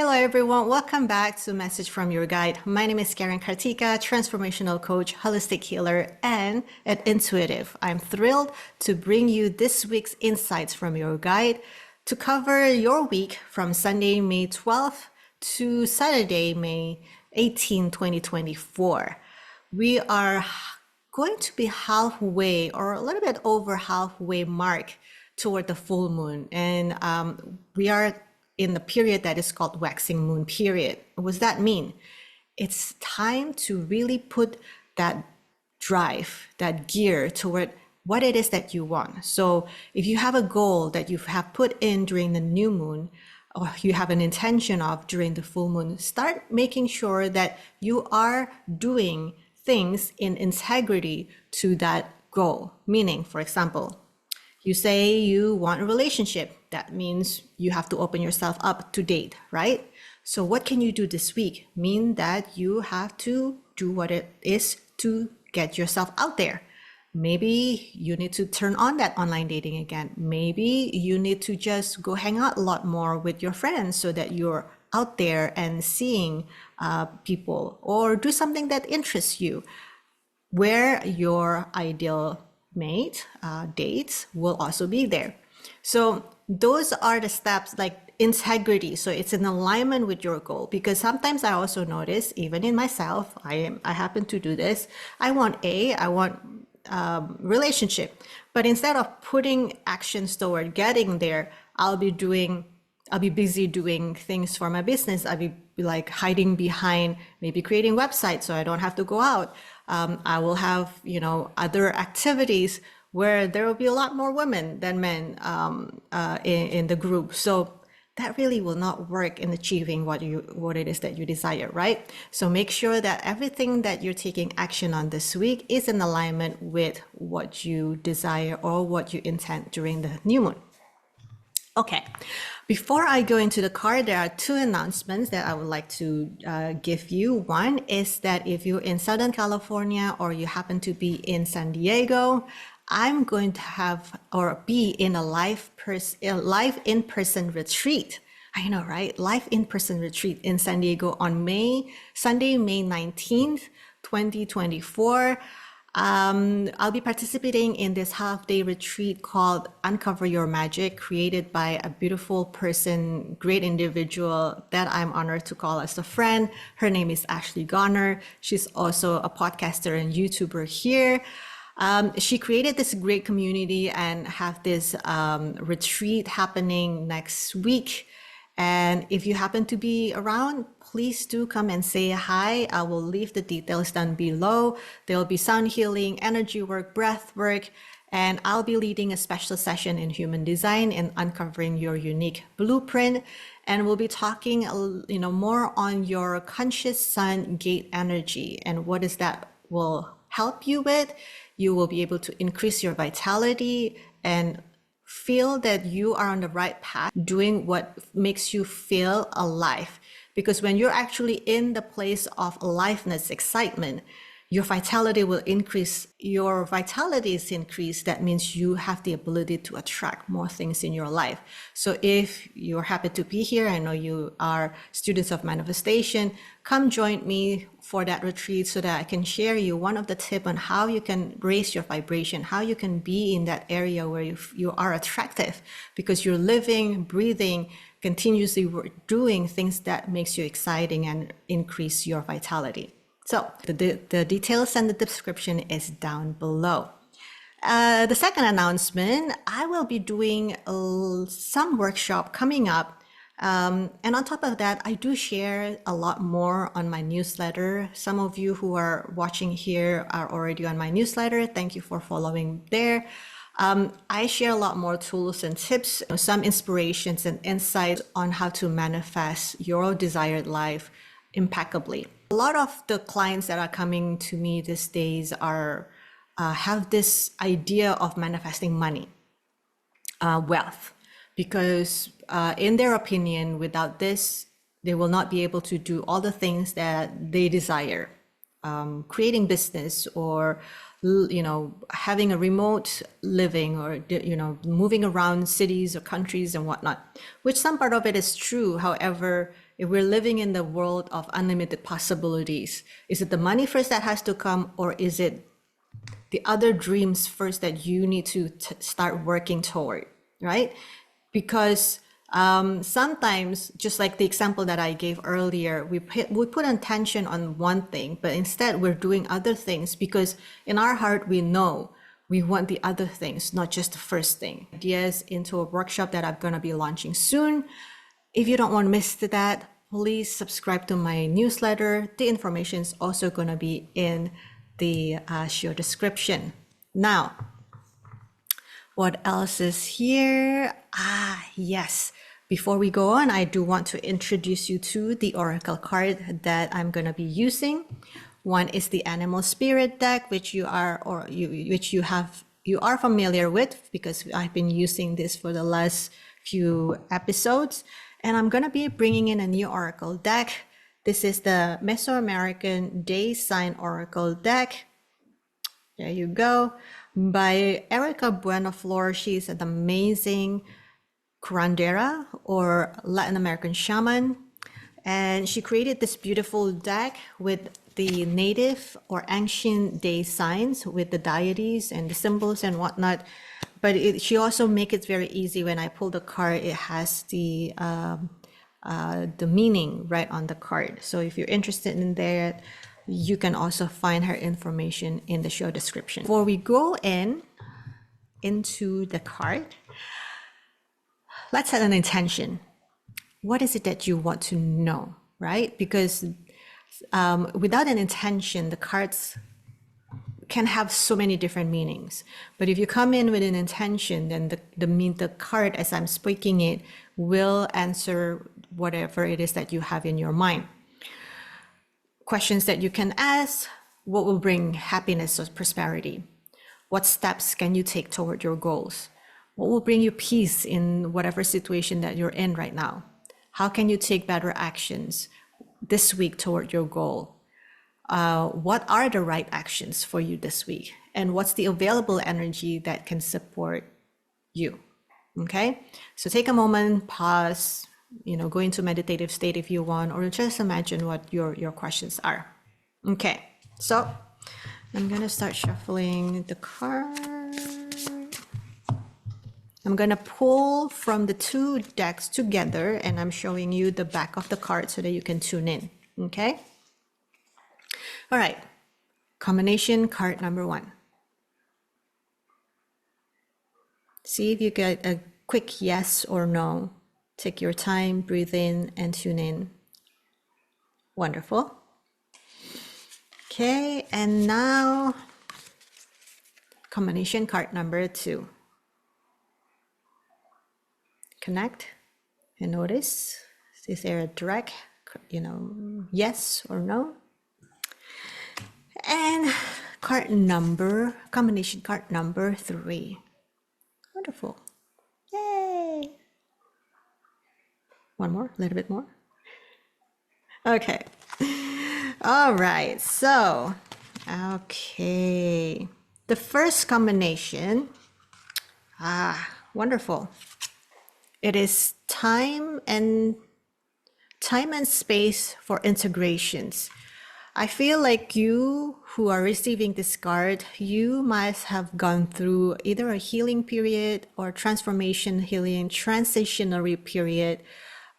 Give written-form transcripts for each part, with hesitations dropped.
Hello, everyone. Welcome back to Message from Your Guide. My name is Karen Kartika, transformational coach, holistic healer, and an intuitive. I'm thrilled to bring you this week's insights from your guide to cover your week from Sunday, May 12th to Saturday, May 18, 2024. We are going to be halfway or a little bit over halfway mark toward the full moon. And we are in the period that is called waxing moon period. What does that mean? It's time to really put that drive, that gear toward what it is that you want. So if you have a goal that you have put in during the new moon, or you have an intention of during the full moon, start making sure that you are doing things in integrity to that goal. Meaning, for example, you say you want a relationship. That means you have to open yourself up to date, right? So what can you do this week? Mean that you have to do what it is to get yourself out there. Maybe you need to turn on that online dating again. Maybe you need to just go hang out a lot more with your friends so that you're out there and seeing people, or do something that interests you, where your ideal mate dates will also be there. So those are the steps, like integrity. So it's in alignment with your goal, because sometimes I also notice, even in myself, I happen to do this. I want relationship, but instead of putting actions toward getting there, I'll be busy doing things for my business. I'll be like hiding behind maybe creating websites so I don't have to go out. I will have, other activities where there will be a lot more women than men in the group. So that really will not work in achieving what it is that you desire, right? So make sure that everything that you're taking action on this week is in alignment with what you desire or what you intend during the new moon. Okay, before I go into the card, there are two announcements that I would like to give you. One is that if you're in Southern California or you happen to be in San Diego, I'm going to have or be in a live in-person retreat. I know, right? Live in-person retreat in San Diego on Sunday, May 19th, 2024. I'll be participating in this half-day retreat called Uncover Your Magic, created by a beautiful person, great individual that I'm honored to call as a friend. Her name is Ashley Garner. She's also a podcaster and YouTuber here. She created this great community and have this retreat happening next week. And if you happen to be around, please do come and say hi. I will leave the details down below. There will be sound healing, energy work, breath work, and I'll be leading a special session in human design and uncovering your unique blueprint. And we'll be talking, more on your conscious sun gate energy and what is that will help you with. You will be able to increase your vitality and feel that you are on the right path, doing what makes you feel alive. Because when you're actually in the place of aliveness, excitement, your vitality will increase. Your vitality is increased. That means you have the ability to attract more things in your life. So if you're happy to be here, I know you are students of manifestation, come join me for that retreat so that I can share you one of the tips on how you can raise your vibration, how you can be in that area where you are attractive because you're living, breathing, continuously doing things that makes you exciting and increase your vitality. So the details and the description is down below. The second announcement, I will be doing some workshop coming up. And on top of that, I do share a lot more on my newsletter. Some of you who are watching here are already on my newsletter. Thank you for following there. I share a lot more tools and tips, some inspirations and insights on how to manifest your desired life impeccably. A lot of the clients that are coming to me these days are have this idea of manifesting money, wealth, because in their opinion, without this, they will not be able to do all the things that they desire, creating business or having a remote living or moving around cities or countries and whatnot, which some part of it is true. However, if we're living in the world of unlimited possibilities, is it the money first that has to come, or is it the other dreams first that you need to start working toward, right? Because sometimes, just like the example that I gave earlier, we put attention on one thing, but instead we're doing other things because in our heart we know we want the other things, not just the first thing. Ideas into a workshop that I'm going to be launching soon. If you don't want to miss that, please subscribe to my newsletter. The information is also going to be in the show description. Now, what else is here? Yes. Before we go on, I do want to introduce you to the oracle card that I'm going to be using. One is the Animal Spirit deck, which you are familiar with because I've been using this for the last few episodes. And I'm going to be bringing in a new oracle deck. This is the Mesoamerican Day Sign Oracle deck. There you go. By Erica Buenaflor. She's an amazing curandera or Latin American shaman. And she created this beautiful deck with the native or ancient day signs with the deities and the symbols and whatnot. But she also make it very easy. When I pull the card, it has the meaning right on the card. So if you're interested in that, you can also find her information in the show description. Before we go into the card, let's set an intention. What is it that you want to know, right? Because without an intention, the cards can have so many different meanings. But if you come in with an intention, then the card, as I'm speaking it, will answer whatever it is that you have in your mind. Questions that you can ask: what will bring happiness or prosperity? What steps can you take toward your goals? What will bring you peace in whatever situation that you're in right now? How can you take better actions this week toward your goal? What are the right actions for you this week? And what's the available energy that can support you? Okay, so take a moment, pause, go into meditative state if you want, or just imagine what your questions are. Okay, so I'm gonna start shuffling the card. I'm gonna pull from the two decks together, and I'm showing you the back of the card so that you can tune in, okay? All right, combination card number 1. See if you get a quick yes or no. Take your time, breathe in and tune in. Wonderful. Okay, and now combination card number 2. Connect and notice, is there a direct, yes or no? And combination card number 3. Wonderful. Yay. One more, a little bit more. Okay. All right, so, okay. The first combination, wonderful. It is time and space for integrations. I feel like you who are receiving this card, you must have gone through either a healing period or transformation healing, transitionary period.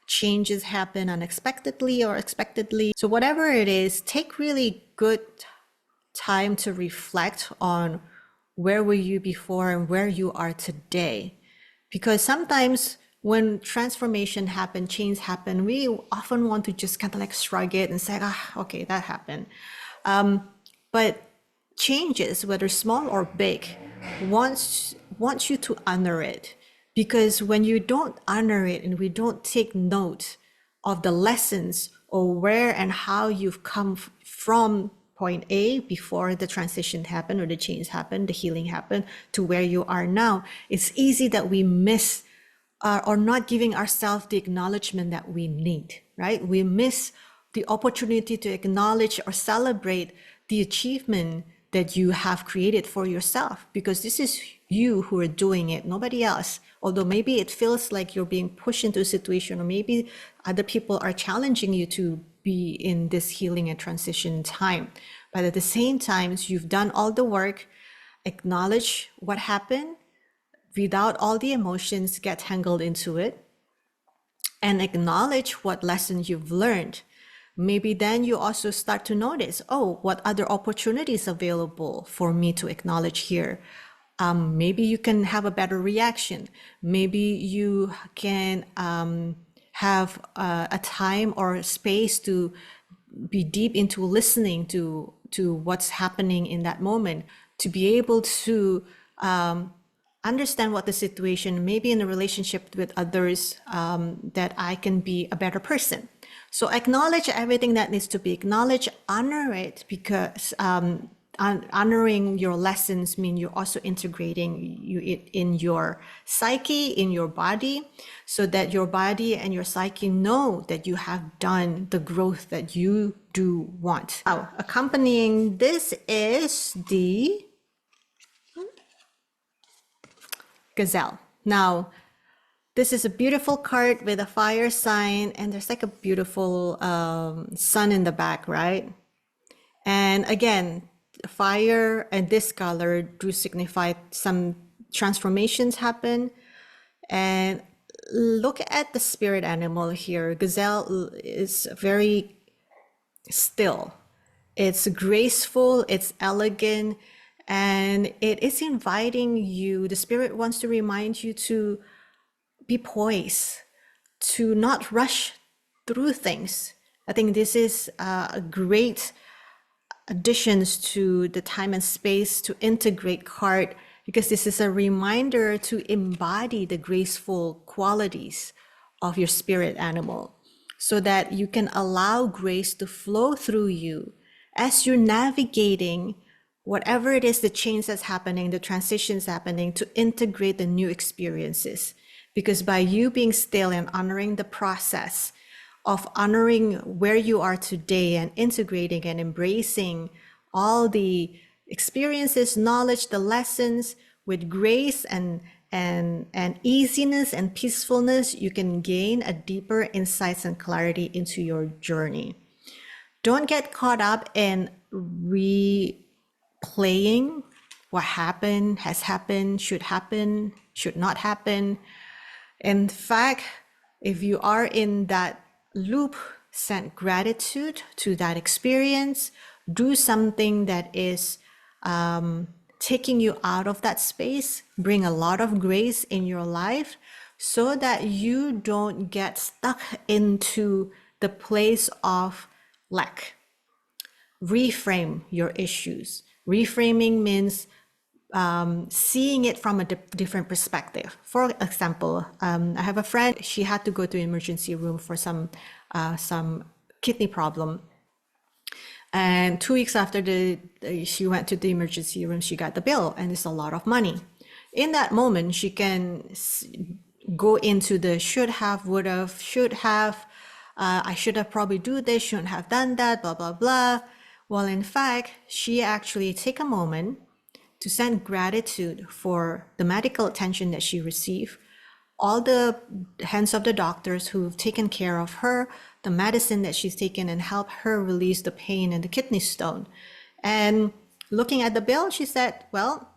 Changes happen unexpectedly or expectedly. So whatever it is, take really good time to reflect on where were you before and where you are today. Because sometimes when transformation happen, change happen, we often want to just kind of like shrug it and say, okay, that happened. But changes, whether small or big, wants you to honor it. Because when you don't honor it and we don't take note of the lessons or where and how you've come from point A before the transition happened or the change happened, the healing happened, to where you are now, it's easy that we miss or not giving ourselves the acknowledgement that we need, right? We miss the opportunity to acknowledge or celebrate the achievement that you have created for yourself, because this is you who are doing it, nobody else. although maybe it feels like you're being pushed into a situation, or maybe other people are challenging you to be in this healing and transition time. But at the same time, you've done all the work, acknowledge what happened without all the emotions get tangled into it, and acknowledge what lessons you've learned. Maybe then you also start to notice, oh, what other opportunities available for me to acknowledge here? Maybe you can have a better reaction. Maybe you can have a time or space to be deep into listening to what's happening in that moment, to be able to understand what the situation, maybe in a relationship with others, that I can be a better person. So acknowledge everything that needs to be acknowledged, honor it, because honoring your lessons mean you're also integrating it in your psyche, in your body, so that your body and your psyche know that you have done the growth that you do want. Now, accompanying this is the Gazelle. Now, this is a beautiful card with a fire sign, and there's like a beautiful sun in the back, right? And again, fire and this color do signify some transformations happen. And look at the spirit animal here. Gazelle is very still. It's graceful, it's elegant, and it is inviting you. The spirit wants to remind you to be poised, to not rush through things. I think this is a great additions to the time and space to integrate card, because this is a reminder to embody the graceful qualities of your spirit animal, so that you can allow grace to flow through you as you're navigating whatever it is, the change that's happening, the transitions happening, to integrate the new experiences. Because by you being still and honoring the process of honoring where you are today and integrating and embracing all the experiences, knowledge, the lessons with grace and easiness and peacefulness, you can gain a deeper insights and clarity into your journey. Don't get caught up in replaying what happened, has happened, should not happen. In fact, if you are in that loop, send gratitude to that experience. Do something that is taking you out of that space. Bring a lot of grace in your life, so that you don't get stuck into the place of lack. Reframe your issues. Reframing means seeing it from a different perspective. For example, I have a friend, she had to go to emergency room for some kidney problem. And 2 weeks after she went to the emergency room, she got the bill, and it's a lot of money. In that moment, she can go into the should have, would have, should have, I should have probably do this, shouldn't have done that, blah, blah, blah. Well, in fact, she actually take a moment to send gratitude for the medical attention that she received, all the hands of the doctors who've taken care of her, the medicine that she's taken and helped her release the pain and the kidney stone. And looking at the bill, she said, well,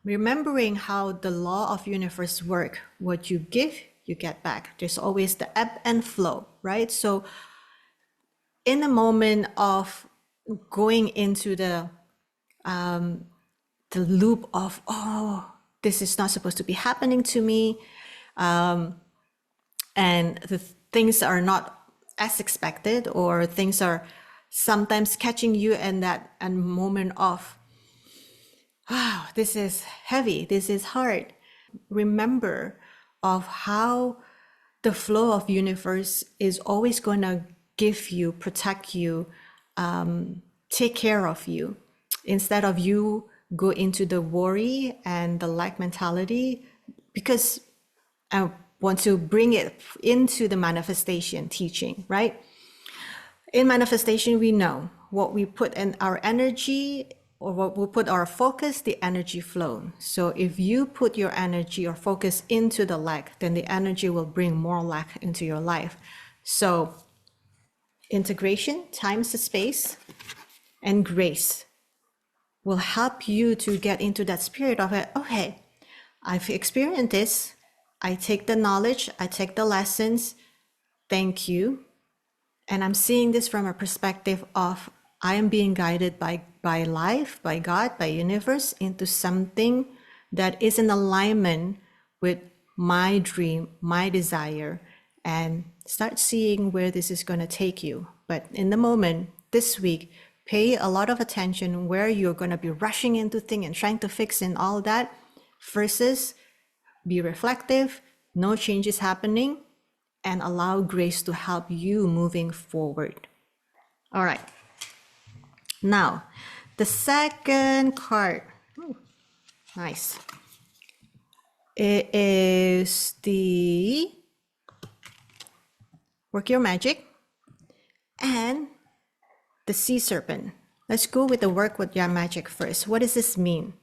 remembering how the law of universe work, what you give, you get back. There's always the ebb and flow, right? So in the moment of going into the loop of, oh, this is not supposed to be happening to me, and the things are not as expected, or things are sometimes catching you in that moment of, wow, this is heavy, this is hard. Remember of how the flow of universe is always going to give you, protect you, take care of you, instead of you go into the worry and the lack mentality. Because I want to bring it into the manifestation teaching, right? In manifestation, we know what we put in our energy or what we put our focus, the energy flow. So if you put your energy or focus into the lack, then the energy will bring more lack into your life. So integration times the space and grace will help you to get into that spirit of it. Okay, I've experienced this. I take the knowledge, I take the lessons. Thank you. And I'm seeing this from a perspective of I am being guided by life, by God, by universe into something that is in alignment with my dream, my desire, and start seeing where this is going to take you. But in the moment, this week, pay a lot of attention where you're going to be rushing into things and trying to fix and all that versus be reflective, no changes happening, and allow grace to help you moving forward. All right. Now, the second card, nice. It is the Work Your Magic and the Sea Serpent. Let's go with the Work with Your Magic first. What does this mean?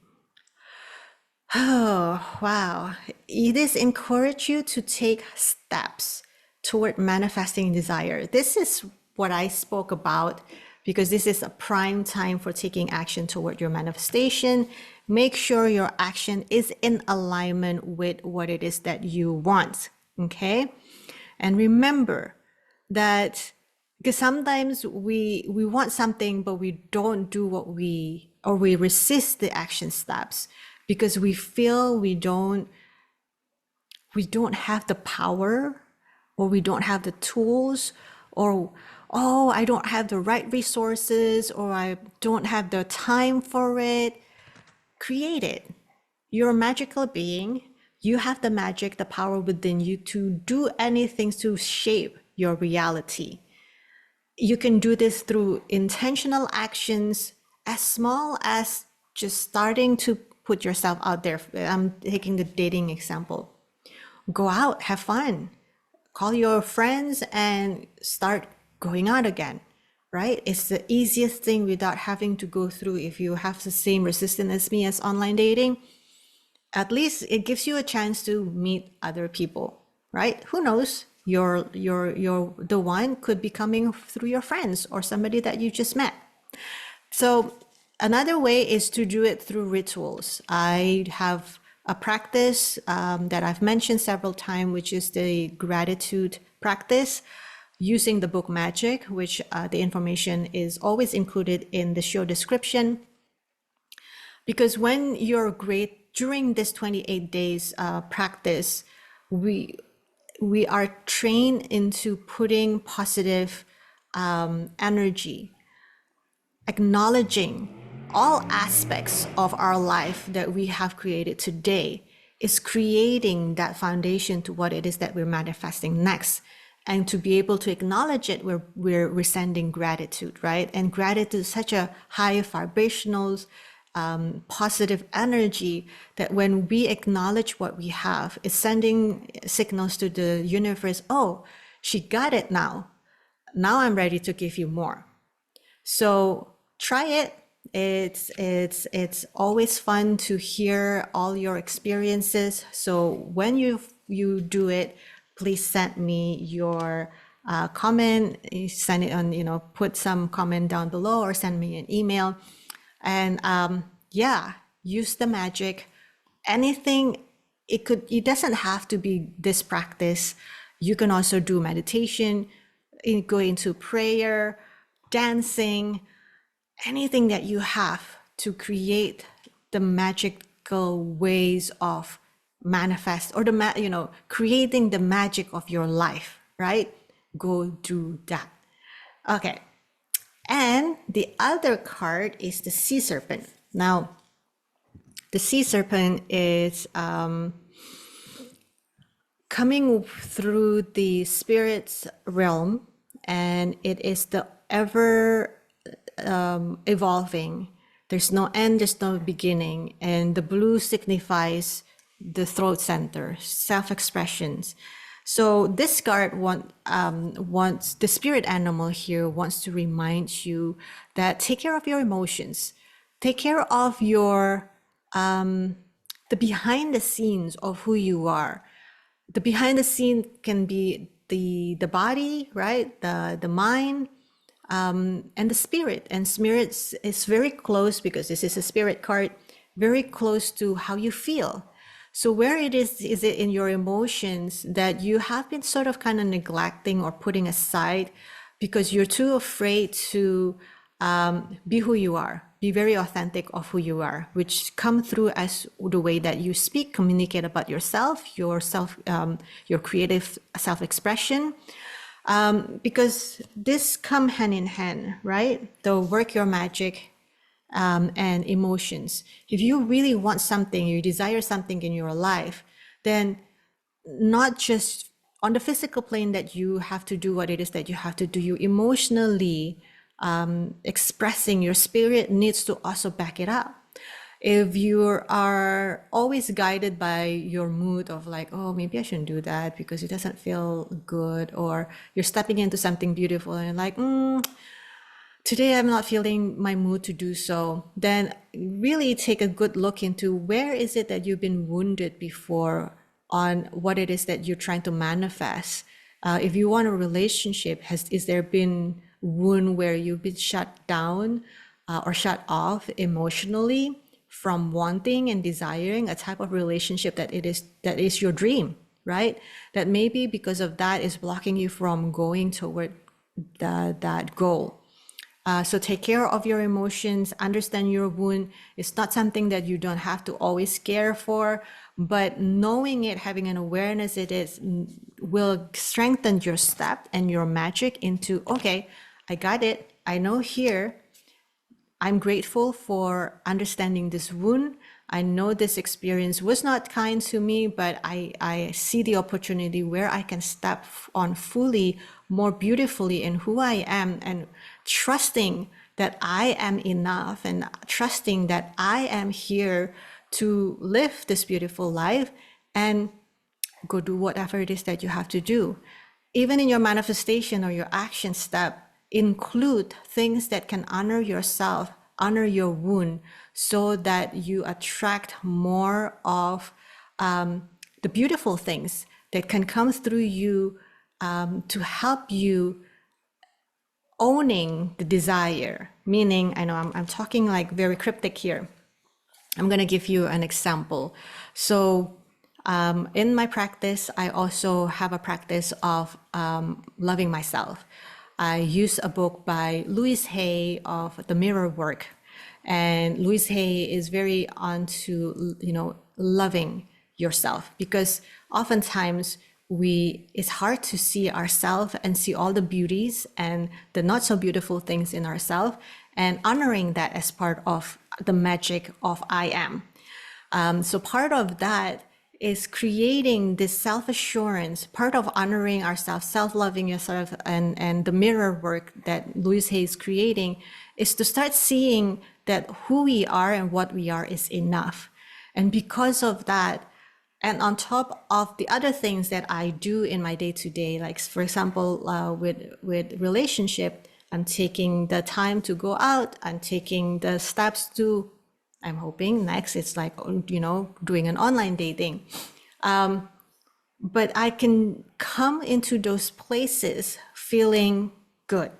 Oh, wow. It is encourage you to take steps toward manifesting desire. This is what I spoke about because this is a prime time for taking action toward your manifestation. Make sure your action is in alignment with what it is that you want, okay? And remember that because sometimes we want something, but we don't do what we resist the action steps because we feel we don't have the power or we don't have the tools or oh, I don't have the right resources or I don't have the time for it. Create it. You're a magical being. You have the magic, the power within you to do anything to shape your reality. You can do this through intentional actions as small as just starting to put yourself out there. I'm taking the dating example. Go out, have fun, call your friends and start going out again, right? It's the easiest thing without having to go through. If you have the same resistance as me as online dating, at least it gives you a chance to meet other people, right? Who knows? The one could be coming through your friends or somebody that you just met. So another way is to do it through rituals. I have a practice that I've mentioned several times, which is the gratitude practice using the book Magic, which the information is always included in the show description. Because when you're great during this 28 days practice, we are trained into putting positive energy, acknowledging all aspects of our life that we have created today is creating that foundation to what it is that we're manifesting next. And to be able to acknowledge it, we're sending gratitude, right? And gratitude is such a high vibrational, positive energy that when we acknowledge what we have, it's sending signals to the universe. Oh, she got it now. Now I'm ready to give you more. So try it. It's always fun to hear all your experiences. So when you do it, please send me your comment. You send it on, put some comment down below or send me an email. And yeah, use the magic. Anything, it doesn't have to be this practice. You can also do meditation, go into prayer, dancing, anything that you have to create the magical ways of manifest or creating the magic of your life, right? Go do that. Okay. And the other card is the Sea Serpent. Now, the Sea Serpent is coming through the spirit's realm, and it is the ever evolving. There's no end, there's no beginning. And the blue signifies the throat center, self-expressions. So this card wants the spirit animal here wants to remind you that take care of your emotions. take care of your the behind the scenes of who you are. The behind the scene can be the body, right? The mind, and the spirit. And spirit is very close, because this is a spirit card, very close to how you feel. So where it is it in your emotions that you have been sort of kind of neglecting or putting aside because you're too afraid to be who you are, be very authentic of who you are, which come through as the way that you speak, communicate about yourself, your creative self-expression. Because this come hand in hand, right? The work your magic and emotions. If you really want something, you desire something in your life, then not just on the physical plane that you have to do what it is that you have to do, you emotionally expressing your spirit needs to also back it up. If you are always guided by your mood of like, oh, maybe I shouldn't do that because it doesn't feel good, or you're stepping into something beautiful and you're like, today I'm not feeling my mood to do so, then really take a good look into where is it that you've been wounded before on what it is that you're trying to manifest. If you want a relationship, is there been wound where you've been shut down or shut off emotionally from wanting and desiring a type of relationship that is your dream, right? That maybe because of that is blocking you from going toward that goal. So take care of your emotions, understand your wound. It's not something that you don't have to always care for, but knowing it, having an awareness it is, will strengthen your step and your magic into, okay, I got it. I know here. I'm grateful for understanding this wound. I know this experience was not kind to me, but I see the opportunity where I can step on fully, more beautifully in who I am, and trusting that I am enough, and trusting that I am here to live this beautiful life and go do whatever it is that you have to do. Even in your manifestation or your action step, include things that can honor yourself, honor your wound, so that you attract more of the beautiful things that can come through you to help you owning the desire. Meaning, I know I'm talking like very cryptic here. I'm going to give you an example. So in my practice, I also have a practice of loving myself. I use a book by Louise Hay of the Mirror Work. And Louise Hay is very onto, loving yourself, because oftentimes it's hard to see ourselves and see all the beauties and the not so beautiful things in ourselves, and honoring that as part of the magic of I am. So part of that is creating this self-assurance, part of honoring ourselves, self-loving yourself, and the mirror work that Louise Hay is creating is to start seeing that who we are and what we are is enough. And because of that, and on top of the other things that I do in my day-to-day, like for example, with relationship, I'm taking the time to go out, I'm taking the steps to, I'm hoping next it's like, doing an online dating. But I can come into those places feeling good,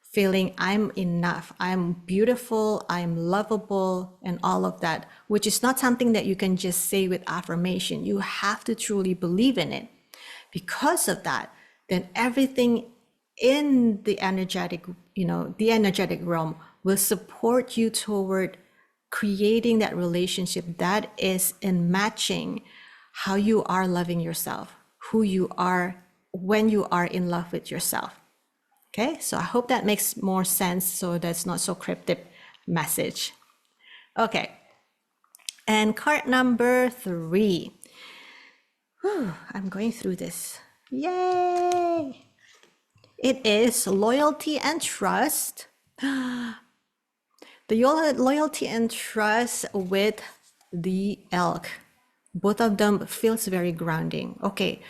feeling I'm enough, I'm beautiful, I'm lovable, and all of that, which is not something that you can just say with affirmation. You have to truly believe in it. Because of that, then everything in the energetic realm will support you toward creating that relationship that is in matching how you are loving yourself, who you are when you are in love with yourself. Okay, so I hope that makes more sense, so that's not so cryptic message. Okay, and card number 3. Whew, I'm going through this. Yay! It is loyalty and trust. The loyalty and trust with the elk. Both of them feels very grounding. Okay,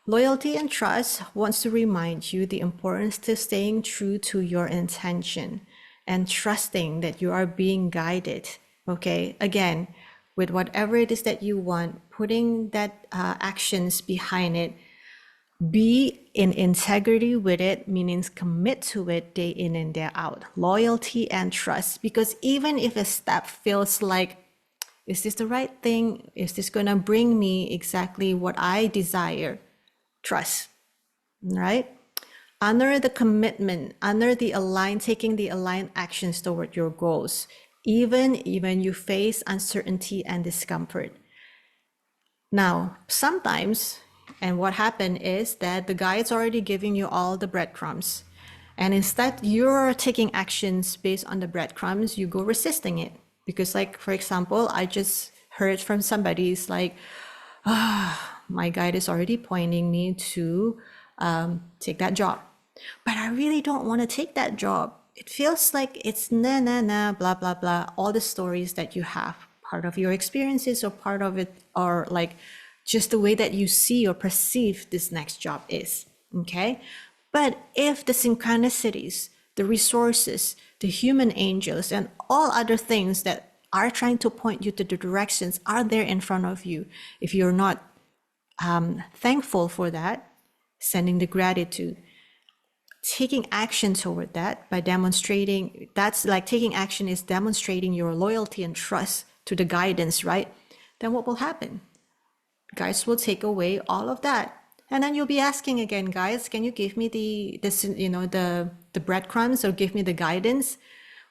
loyalty and trust wants to remind you the importance to staying true to your intention. and trusting that you are being guided. Okay, again, with whatever it is that you want, putting that actions behind it, be in integrity with it, meaning commit to it day in and day out. Loyalty and trust. Because even if a step feels like, is this the right thing? Is this going to bring me exactly what I desire? Trust, right? Honor the commitment, honor the taking the aligned actions toward your goals, even when you face uncertainty and discomfort. Now, sometimes, and what happened is that the guide's already giving you all the breadcrumbs. And instead, you're taking actions based on the breadcrumbs, you go resisting it. Because, like, for example, I just heard from somebody, it's like, my guide is already pointing me to take that job. But I really don't want to take that job. It feels like it's nah, nah, nah, blah, blah, blah. All the stories that you have, part of your experiences or part of it, or like just the way that you see or perceive this next job is. Okay. But if the synchronicities, the resources, the human angels, and all other things that are trying to point you to the directions are there in front of you, if you're not thankful for that, sending the gratitude, taking action toward that by demonstrating, that's like taking action is demonstrating your loyalty and trust to the guidance, right? Then what will happen? Guides will take away all of that. And then you'll be asking again, guys, can you give me the breadcrumbs or give me the guidance?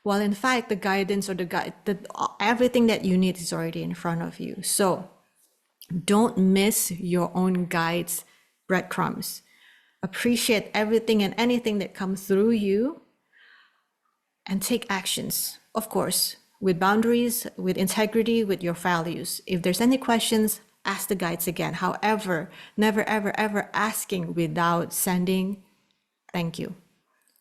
Well, in fact, the guidance or everything that you need is already in front of you. So don't miss your own guide's breadcrumbs. Appreciate everything and anything that comes through you and take actions, of course, with boundaries, with integrity, with your values. If there's any questions, ask the guides again. However, never, ever, ever asking without sending thank you.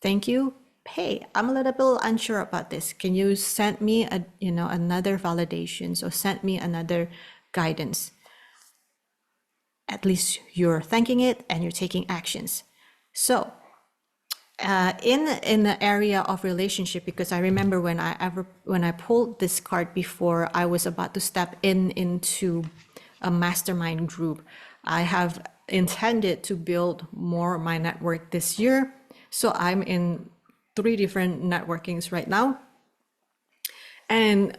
Thank you. Hey, I'm a little bit unsure about this. Can you send me another validation? So send me another guidance. At least you're thanking it and you're taking actions. So in the area of relationship, because I remember when I pulled this card before I was about to step into a mastermind group, I have intended to build more my network this year. So I'm in 3 different networkings right now. And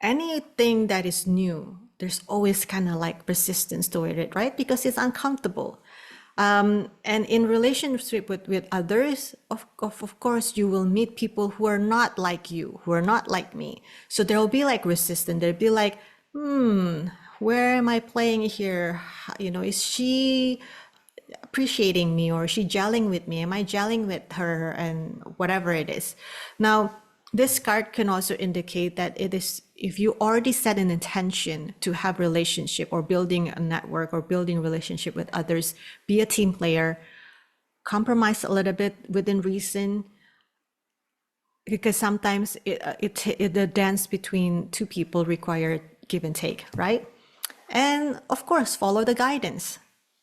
anything that is new, there's always kind of like resistance toward it, right? Because it's uncomfortable. And in relationship with others, of course, you will meet people who are not like you, who are not like me. So there will be like resistance. There'll be like, where am I playing here? Is she appreciating me or is she gelling with me? Am I gelling with her? And whatever it is. Now, this card can also indicate that it is, if you already set an intention to have relationship or building a network or building a relationship with others, be a team player, compromise a little bit within reason, because sometimes the dance between 2 people require give and take, right? And of course, follow the guidance.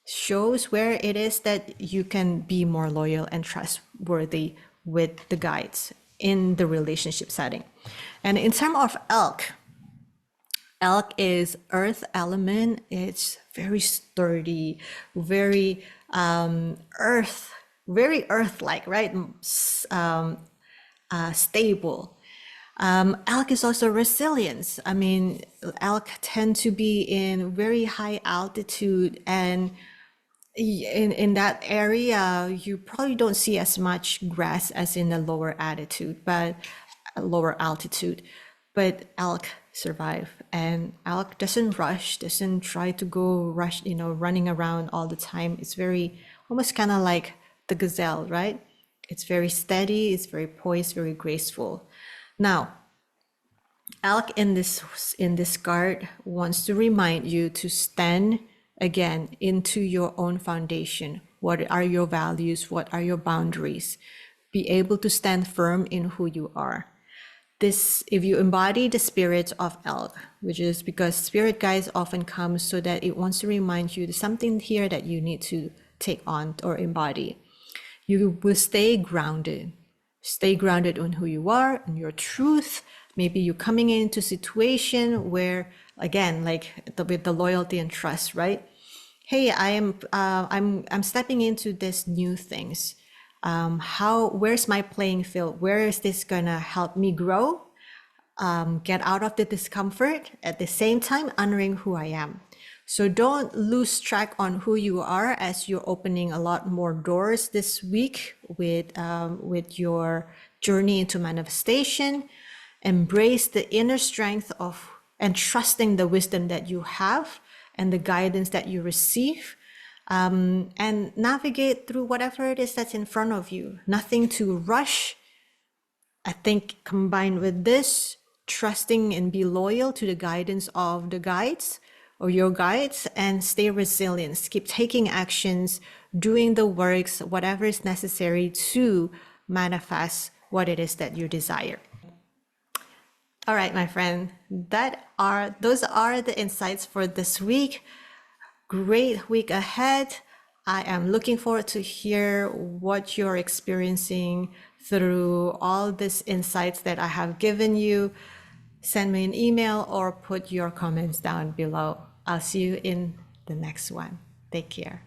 Shows where it is that you can be more loyal and trustworthy with the guides in the relationship setting. And in terms of elk is earth element. It's very sturdy, very very earth-like, right? Stable. Elk is also resilience. I mean, elk tend to be in very high altitude, and in that area, you probably don't see as much grass as in the lower altitude, but elk survive, and elk doesn't rush, doesn't try to go running around all the time. It's very almost kind of like the gazelle, right? It's very steady, it's very poised, very graceful. Now, elk in this card wants to remind you to stand again into your own foundation. What are your values? What are your boundaries? Be able to stand firm in who you are. This, if you embody the spirit of elk, which is because spirit guides often come so that it wants to remind you there's something here that you need to take on or embody. You will stay grounded, stay grounded on who you are and your truth. Maybe you're coming into a situation where, again, like with the loyalty and trust, right? Hey, I'm stepping into this new things. Where's my playing field? Where is this gonna help me grow? Get out of the discomfort, at the same time honoring who I am. So don't lose track on who you are as you're opening a lot more doors this week with your journey into manifestation. Embrace the inner strength of and trusting the wisdom that you have and the guidance that you receive, and navigate through whatever it is that's in front of you. Nothing to rush. I think combined with this, trusting and be loyal to the guidance of the guides or your guides, and stay resilient. Keep taking actions, doing the works, whatever is necessary to manifest what it is that you desire. All right, my friend, those are the insights for this week. Great week ahead. I am looking forward to hear what you're experiencing through all these insights that I have given you. Send me an email or put your comments down below. I'll see you in the next one. Take care.